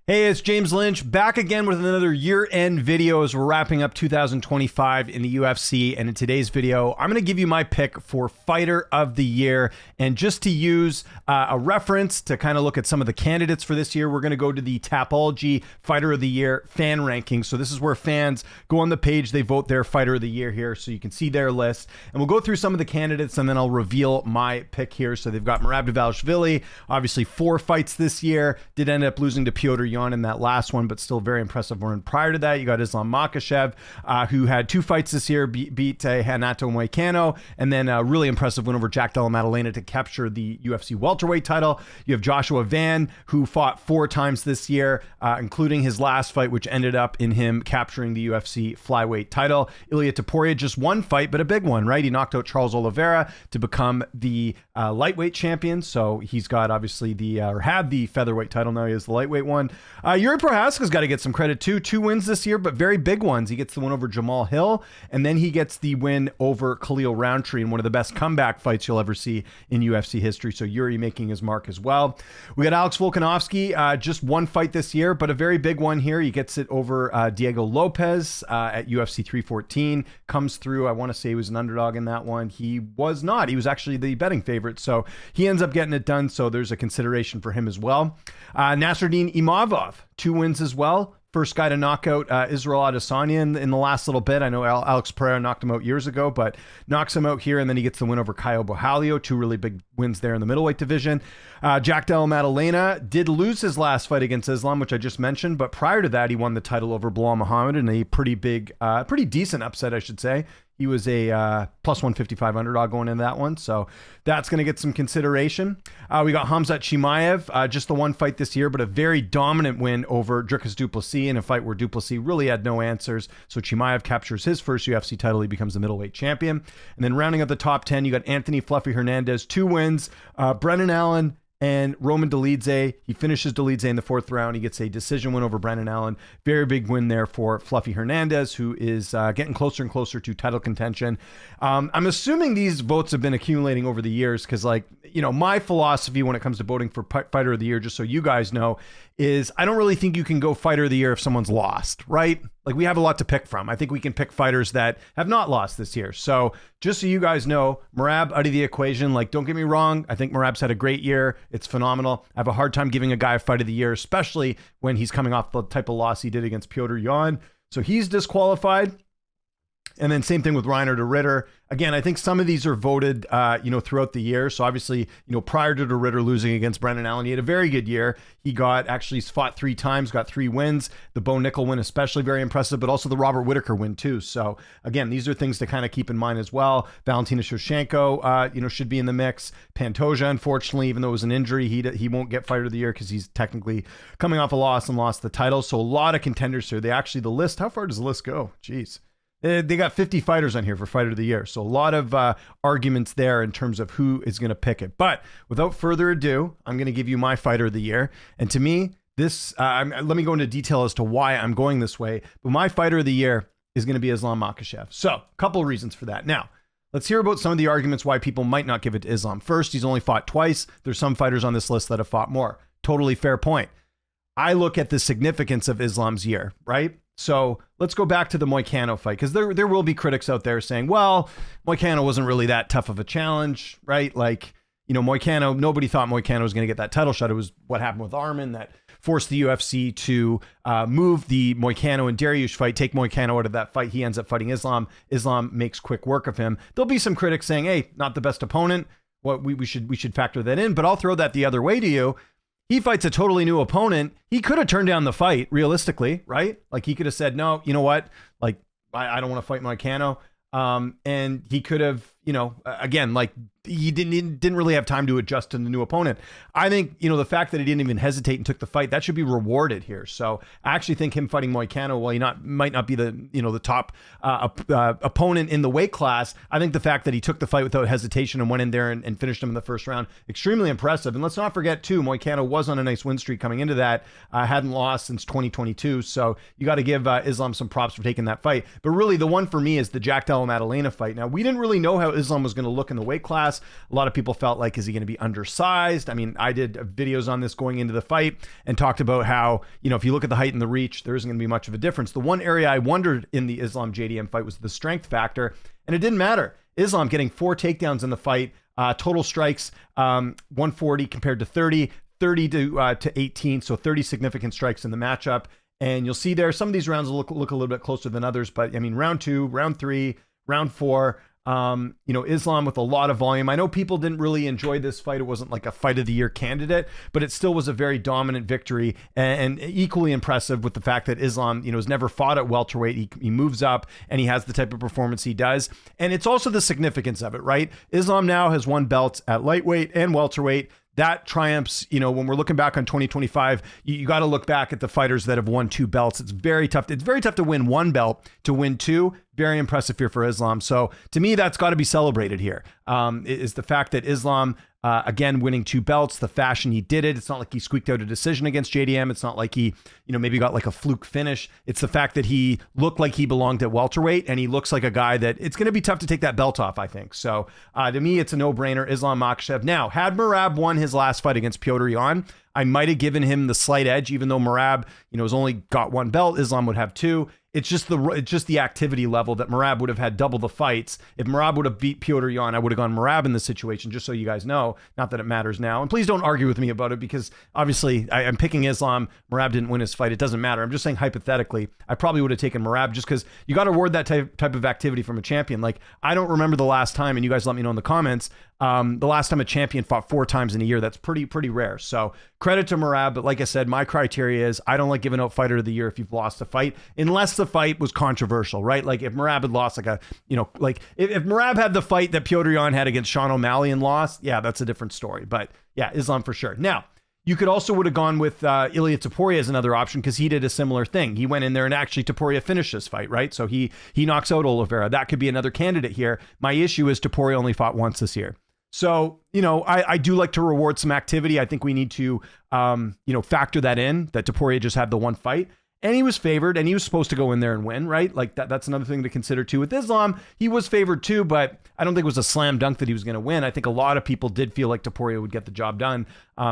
Hey, it's James Lynch back again with another year-end video as we're wrapping up 2025 in the UFC. And in today's video, I'm going to give you my pick for Fighter of the Year. And just to use a reference to kind of look at some of the candidates for this year, we're going to go to the Tapology Fighter of the Year fan rankings. So this is where fans go on the page, they vote their Fighter of the Year here, so you can see their list. And we'll go through some of the candidates, and then I'll reveal my pick here. So they've got Merab Dvalishvili, obviously 4 fights this year, did end up losing to Piotr Jan in that last one, but still very impressive one. Prior to that, you got Islam Makhachev, who had 2 fights this year, beat Renato Moicano, and then a really impressive win over Jack Della Maddalena to capture the UFC welterweight title. You have Joshua Van, who fought 4 times this year, including his last fight, which ended up in him capturing the UFC flyweight title. Ilia Topuria, just 1 fight, but a big one, right? He knocked out Charles Oliveira to become the lightweight champion. So he's got obviously or had the featherweight title. Now he has the lightweight one. Yuri Prohaska's got to get some credit too. 2 wins this year, but very big ones. He gets the win over Jamal Hill, and then he gets the win over Khalil Roundtree in one of the best comeback fights you'll ever see in UFC history. So Yuri making his mark as well. We got Alex Volkanovski, just 1 fight this year, but a very big one here. He gets it over Diego Lopez at UFC 314. Comes through. I want to say he was an underdog in that one. He was not. He was actually the betting favorite. So he ends up getting it done. So there's a consideration for him as well. Nasruddin Imavov, 2 wins as well. First guy to knock out Israel Adesanya in the last little bit. I know Alex Pereira knocked him out years ago, but knocks him out here, and then he gets the win over Caio Borralho. 2 really big wins there in the middleweight division. Jack Della Maddalena did lose his last fight against Islam, which I just mentioned, but prior to that, he won the title over Bilal Muhammad in a pretty decent upset, I should say. He was a plus 155 underdog going into that one, so that's going to get some consideration. We got Khamzat Chimaev, just the 1 fight this year, but a very dominant win over Dricus du Plessis in a fight where du Plessis really had no answers. So Chimaev captures his first UFC title. He becomes the middleweight champion. And then rounding up the top 10, you got Anthony Fluffy Hernandez, 2 wins. Brennan Allen and Roman Dolidze. He finishes Dolidze in the 4th round. He gets a decision win over Brennan Allen. Very big win there for Fluffy Hernandez, who is getting closer and closer to title contention. I'm assuming these votes have been accumulating over the years because, my philosophy when it comes to voting for Fighter of the Year, just so you guys know, is I don't really think you can go Fighter of the Year if someone's lost, right? Like, we have a lot to pick from. I think we can pick fighters that have not lost this year. So just so you guys know, Merab out of the equation. Like, don't get me wrong. I think Merab's had a great year. It's phenomenal. I have a hard time giving a guy a Fight of the Year, especially when he's coming off the type of loss he did against Piotr Jan. So he's disqualified. And then same thing with Reiner de Ritter. Again, I think some of these are voted, throughout the year. So obviously, prior to de Ritter losing against Brendan Allen, he had a very good year. He's fought 3 times, got 3 wins. The Bo Nickel win, especially very impressive, but also the Robert Whittaker win too. So again, these are things to kind of keep in mind as well. Valentina Shevchenko, should be in the mix. Pantoja, unfortunately, even though it was an injury, he won't get Fighter of the Year because he's technically coming off a loss and lost the title. So a lot of contenders here. The list, how far does the list go? Jeez. They got 50 fighters on here for Fighter of the Year. So a lot of arguments there in terms of who is going to pick it. But without further ado, I'm going to give you my Fighter of the Year. And to me, let me go into detail as to why I'm going this way. But my Fighter of the Year is going to be Islam Makhachev. So a couple of reasons for that. Now, let's hear about some of the arguments why people might not give it to Islam. First, he's only fought twice. There's some fighters on this list that have fought more. Totally fair point. I look at the significance of Islam's year, right? So let's go back to the Moicano fight, because there will be critics out there saying, well, Moicano wasn't really that tough of a challenge, right? Like, Moicano, nobody thought Moicano was going to get that title shot. It was what happened with Arman that forced the UFC to move the Moicano and Dariush fight, take Moicano out of that fight. He ends up fighting Islam. Islam makes quick work of him. There'll be some critics saying, hey, not the best opponent. We should factor that in, but I'll throw that the other way to you. He fights a totally new opponent. He could have turned down the fight, realistically, right? Like, he could have said, no, you know what? Like, I don't want to fight Moicano. And he could have, again, like, he didn't really have time to adjust to the new opponent. I think, the fact that he didn't even hesitate and took the fight, that should be rewarded here. So I actually think him fighting Moicano, while he might not be the top opponent in the weight class, I think the fact that he took the fight without hesitation and went in there and finished him in the first round, extremely impressive. And let's not forget too, Moicano was on a nice win streak coming into that, hadn't lost since 2022. So you got to give Islam some props for taking that fight. But really, the one for me is the Jack Della Maddalena fight. Now, we didn't really know how Islam was going to look in the weight class. A lot of people felt like, is he going to be undersized? I mean, I did videos on this going into the fight and talked about how, you know, if you look at the height and the reach, there isn't going to be much of a difference. The one area I wondered in the Islam JDM fight was the strength factor, and it didn't matter. Islam getting 4 takedowns in the fight, total strikes 140 compared to 30 to 18, so 30 significant strikes in the matchup. And you'll see there, some of these rounds will look a little bit closer than others, but I mean, round 2, round 3, round 4, you know, Islam with a lot of volume. I know people didn't really enjoy this fight. It wasn't like a fight of the year candidate, but it still was a very dominant victory, and equally impressive with the fact that Islam, you know, has never fought at welterweight. He moves up and he has the type of performance he does. And it's also the significance of it, right? Islam now has won belts at lightweight and welterweight. That triumphs, you know, when we're looking back on 2025, you got to look back at the fighters that have won 2 belts. It's very tough. It's very tough to win 1 belt. To win 2, very impressive here for Islam. So to me, that's got to be celebrated here. Is the fact that Islam, again, winning 2 belts, the fashion he did it. It's not like he squeaked out a decision against JDM. It's not like he, you know, maybe got like a fluke finish. It's the fact that he looked like he belonged at welterweight, and he looks like a guy that it's going to be tough to take that belt off, I think. So to me, it's a no-brainer, Islam Makhachev. Now, had Merab won his last fight against Piotr Jan, I might have given him the slight edge, even though Merab, you know, has only got 1 belt. Islam would have 2. It's just the activity level that Merab would have had double the fights. If Merab would have beat Piotr Jan, I would have gone Merab in this situation, just so you guys know. Not that it matters now. And please don't argue with me about it, because obviously I'm picking Islam. Merab didn't win his fight. It doesn't matter. I'm just saying hypothetically, I probably would have taken Merab, just because you got to reward that type of activity from a champion. Like, I don't remember the last time, and you guys let me know in the comments, the last time a champion fought 4 times in a year. That's pretty rare. So credit to Merab. But like I said, my criteria is I don't like giving out fighter of the year if you've lost a fight, unless the fight was controversial, right? Like if Merab had lost like a, you know, like if Merab had the fight that Piotr Jan had against Sean O'Malley and lost, yeah, that's a different story. But yeah, Islam for sure. Now, you could also would have gone with Ilia Topuria as another option, because he did a similar thing. He went in there and actually Topuria finished this fight, right? So he knocks out Oliveira. That could be another candidate here. My issue is Topuria only fought once this year. So, you know, I do like to reward some activity. I think we need to, you know, factor that in, that Topuria just had the 1 fight. And he was favored, and he was supposed to go in there and win, right? Like that's another thing to consider too. With Islam, he was favored too, but I don't think it was a slam dunk that he was going to win. I think a lot of people did feel like Topuria would get the job done.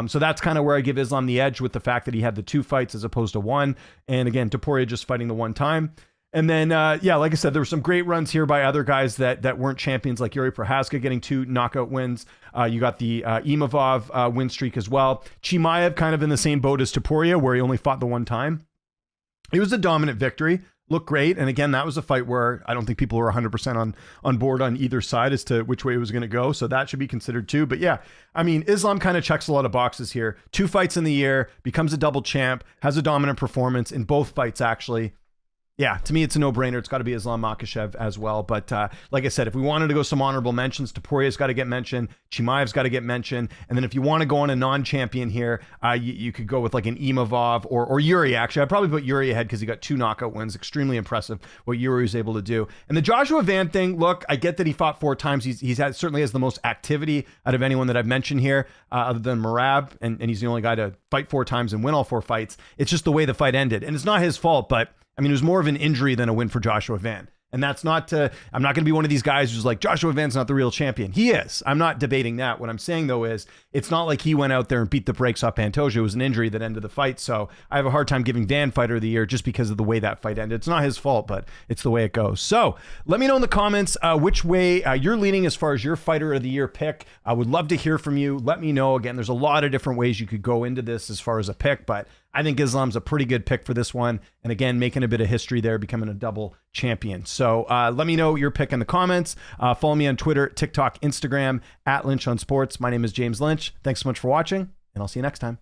So that's kind of where I give Islam the edge, with the fact that he had the 2 fights as opposed to 1. And again, Topuria just fighting the 1 time. And then, yeah, like I said, there were some great runs here by other guys that weren't champions, like Yuri Prohaska getting 2 knockout wins. You got the Imavov win streak as well. Chimaev kind of in the same boat as Topuria, where he only fought the 1 time. It was a dominant victory, looked great. And again, that was a fight where I don't think people were 100% on board on either side as to which way it was going to go. So that should be considered too. But yeah, I mean, Islam kind of checks a lot of boxes here. 2 fights in the year, becomes a double champ, has a dominant performance in both fights, actually. Yeah, to me, it's a no-brainer. It's got to be Islam Makhachev as well. But like I said, if we wanted to go some honorable mentions, Topuria's got to get mentioned. Chimaev's got to get mentioned. And then if you want to go on a non-champion here, you could go with like an Imavov or Yuri, actually. I'd probably put Yuri ahead because he got 2 knockout wins. Extremely impressive what Yuri was able to do. And the Joshua Van thing, look, I get that he fought 4 times. Certainly has the most activity out of anyone that I've mentioned here, other than Merab. And he's the only guy to fight 4 times and win all 4 fights. It's just the way the fight ended. And it's not his fault, but I mean, it was more of an injury than a win for Joshua Van. And that's not I'm not going to be one of these guys who's like, Joshua Van's not the real champion. He is. I'm not debating that. What I'm saying, though, is it's not like he went out there and beat the brakes off Pantoja. It was an injury that ended the fight. So I have a hard time giving Van fighter of the year just because of the way that fight ended. It's not his fault, but it's the way it goes. So let me know in the comments which way you're leaning as far as your fighter of the year pick. I would love to hear from you. Let me know. Again, there's a lot of different ways you could go into this as far as a pick, but I think Islam's a pretty good pick for this one. And again, making a bit of history there, becoming a double champion. So let me know your pick in the comments. Follow me on Twitter, TikTok, Instagram, @Lynch on Sports. My name is James Lynch. Thanks so much for watching, and I'll see you next time.